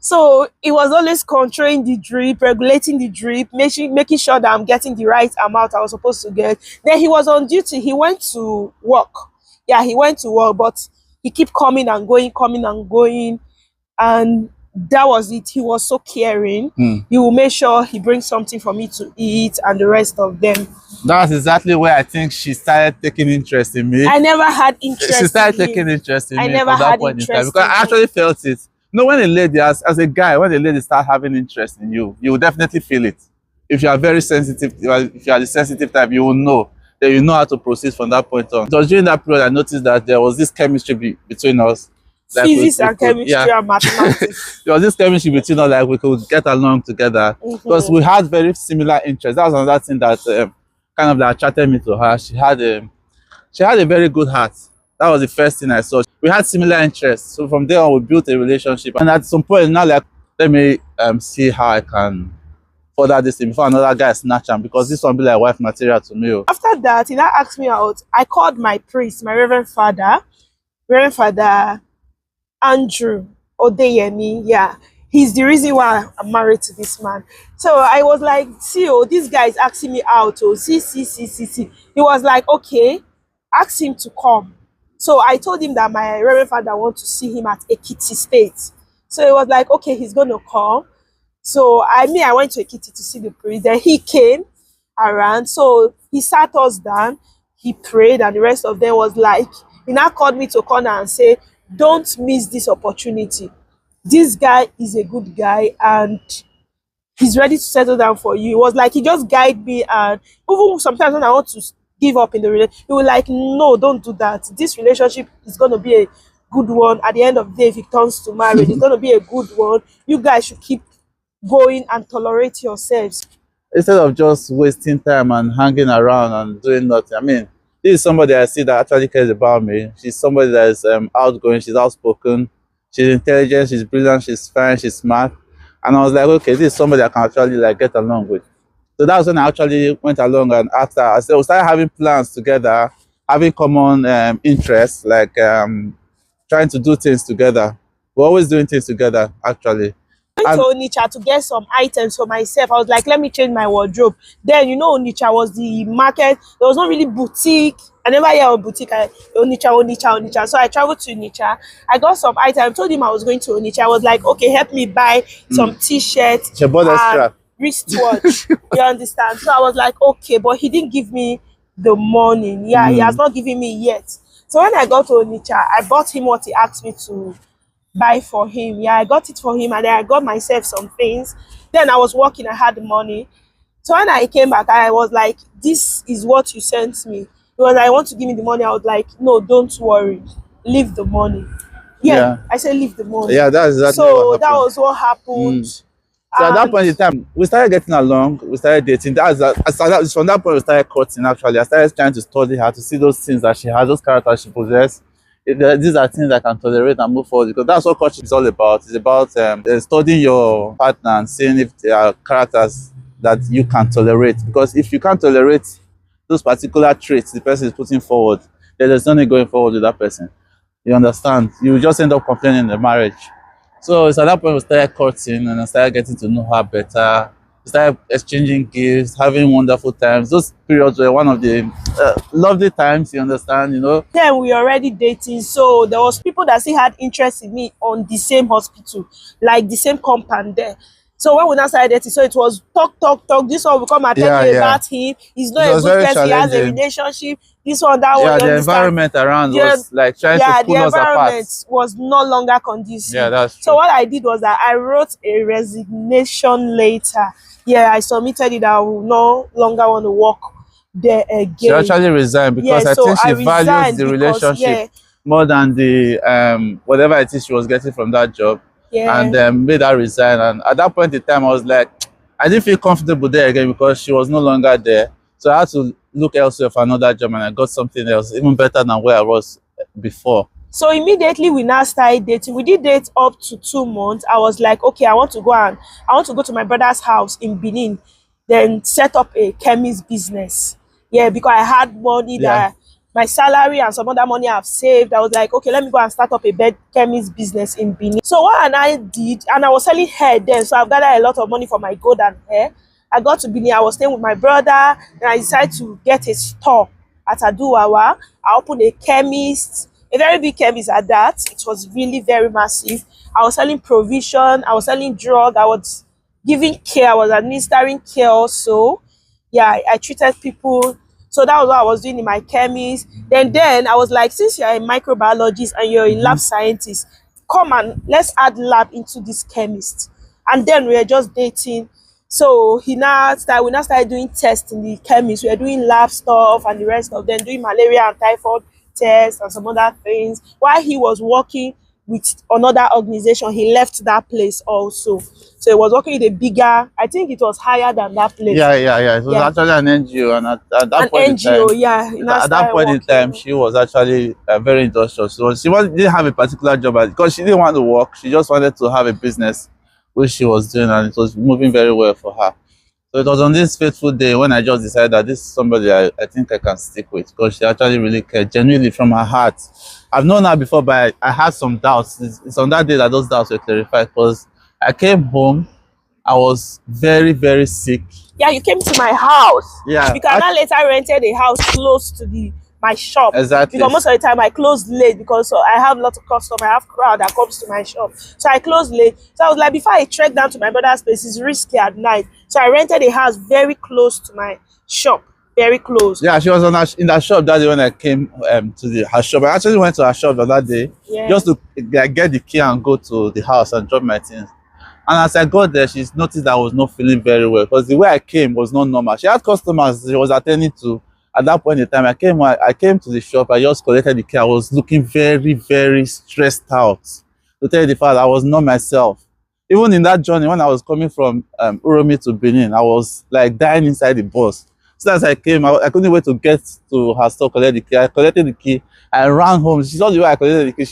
So it was always controlling the drip, regulating the drip, making sure that I'm getting the right amount I was supposed to get. Then he was on duty. He went to work. Yeah, he went to work, but he kept coming and going, coming and going. And that was it. He was so caring. He will make sure he brings something for me to eat and the rest of them. That's exactly where I think she started taking interest in me. I never had interest. She started taking interest in me. I never from that had point in time, interest because I in actually felt it. You know, when a lady, as a guy, when a lady start having interest in you, you will definitely feel it. If you are very sensitive, if you are the sensitive type, you will know. Then you know how to proceed from that point on. It was during that period I noticed that there was this chemistry between us. Like physics and chemistry and mathematics. There was this chemistry between us, like we could get along together because we had very similar interests. That was another thing that kind of that attracted me to her. She had a very good heart. That was the first thing I saw. We had similar interests, so from there on we built a relationship. And at some point now, like, let me see how I can further this thing before another guy snatch him, because this one be like wife material to me. After that, he now asked me out. I called my priest, my Reverend Father Andrew Odeyemi. Yeah, he's the reason why I'm married to this man. So I was like, see, oh, this guy is asking me out. Oh, see. He was like, okay, ask him to come. So I told him that my Reverend Father wants to see him at Ekiti State. So he was like, okay, he's going to come. So I went to Ekiti to see the priest. Then he came around. So he sat us down. He prayed, and the rest of them was like, he now called me to corner and say, don't miss this opportunity. This guy is a good guy and he's ready to settle down for you. It was like he just guided me, and even sometimes when I want to give up in the relationship, he was like, no, don't do that. This relationship is going to be a good one. At the end of the day, if it turns to marriage, it's going to be a good one. You guys should keep going and tolerate yourselves. Instead of just wasting time and hanging around and doing nothing. I mean, this is somebody I see that actually cares about me. She's somebody that is outgoing, she's outspoken, she's intelligent, she's brilliant, she's fine, she's smart. And I was like, okay, this is somebody I can actually like get along with. So that was when I actually went along and asked her. I said, we started having plans together, having common interests, like trying to do things together. We're always doing things together, actually. I went to Onitsha to get some items for myself. I was like, let me change my wardrobe. Then, you know, Onitsha was the market. There was not really boutique. I never hear of boutique. Onitsha. So I traveled to Onitsha. I got some items. I told him I was going to Onitsha. I was like, okay, help me buy some t-shirts. She bought extra. Wristwatch. You understand? So I was like, okay, but he didn't give me the money. Yeah, he has not given me yet. So when I got to Onitsha, I bought him what he asked me to buy for him. Yeah, I got it for him, and then I got myself some things. Then I was working, I had the money. So when I came back, I was like, this is what you sent me. Because I want to give me the money. I was like, no, don't worry. Leave the money. Yeah. I said leave the money. Yeah, that's exactly so that was what happened. So at that point in time, we started getting along, we started dating. From that point we started courting, actually. I started trying to study her, to see those things that she has, those characters she possesses. These are things I can tolerate and move forward, because that's what courtship is all about. It's about studying your partner and seeing if there are characters that you can tolerate. Because if you can't tolerate those particular traits the person is putting forward, then there's no need going forward with that person. You understand? You just end up complaining in the marriage. So it's at that point we started courting, and I started getting to know her better. We started exchanging gifts, having wonderful times. Those periods were one of the lovely times, you understand, you know. Then we were already dating, so there was people that still had interest in me on the same hospital, like the same compound there. So when we now started dating, so it was talk. This one will come and tell you about him. He's not a good person, he has a relationship. This one, that one. Yeah, the environment around was like trying to pull us apart. The environment was no longer conducive. Yeah, that's true. So what I did was that I wrote a resignation letter. Yeah, I submitted it. I will no longer want to work there again. She actually resigned because I think she values the relationship more than the whatever it is she was getting from that job. Yeah. And made her resign. And at that point in time, I was like, I didn't feel comfortable there again because she was no longer there. So I had to look elsewhere for another job, and I got something else even better than where I was before. So immediately we now started dating. We did date up to 2 months. I was like, okay, I want to go to my brother's house in Benin, then set up a chemist business. Yeah, because I had money that my salary and some other money I've saved. I was like, okay, let me go and start up a bed chemist business in Benin. So what I did, and I was selling hair then, so I've gathered a lot of money for my gold and hair. I got to Benin, I was staying with my brother, and I decided to get a store at Aduwawa. I opened a chemist, a very big chemist at that. It was really very massive. I was selling provision, I was selling drug, I was giving care, I was administering care also. Yeah, I treated people. So that was what I was doing in my chemist. Then I was like, since you're a microbiologist and you're a lab scientist, come and let's add lab into this chemist. And then we were just dating. So we now started doing tests in the chemist. We were doing lab stuff and the rest of them, doing malaria and typhoid tests and some other things. While he was working with another organization, he left that place also. So he was working with a bigger, I think it was higher than that place. Yeah. It was Yeah. actually an NGO, and at that An point NGO, in time, yeah. He now at that started point in time, working. she was actually very industrious. So didn't have a particular job because she didn't want to work. She just wanted to have a business, which she was doing, and it was moving very well for her. So it was on this fateful day when I just decided that this is somebody I think I can stick with, because she actually really cared genuinely from her heart. I've known her before, but I had some doubts. It's on that day that those doubts were clarified, because I came home, I was very, very sick. Yeah, you came to my house. Yeah, Because I later rented a house close to my shop. Exactly. Because most of the time I close late because I have lots of customers. I have crowd that comes to my shop. So I close late. So I was like, before I trek down to my brother's place, it's risky at night. So I rented a house very close to my shop. Very close. Yeah, she was in that shop that day when I came to her shop. I actually went to her shop that day, Yeah. just to get the key and go to the house and drop my things. And as I got there, she noticed that I was not feeling very well, because the way I came was not normal. She had customers she was attending to. At that point in time, I came to the shop, I just collected the key. I was looking very, very stressed out. To tell you the fact, I was not myself. Even in that journey, when I was coming from Uromi to Benin, I was like dying inside the bus. So as I came, I couldn't wait to get to her store, collect the key. I collected the key, I ran home. She saw the way I collected the key.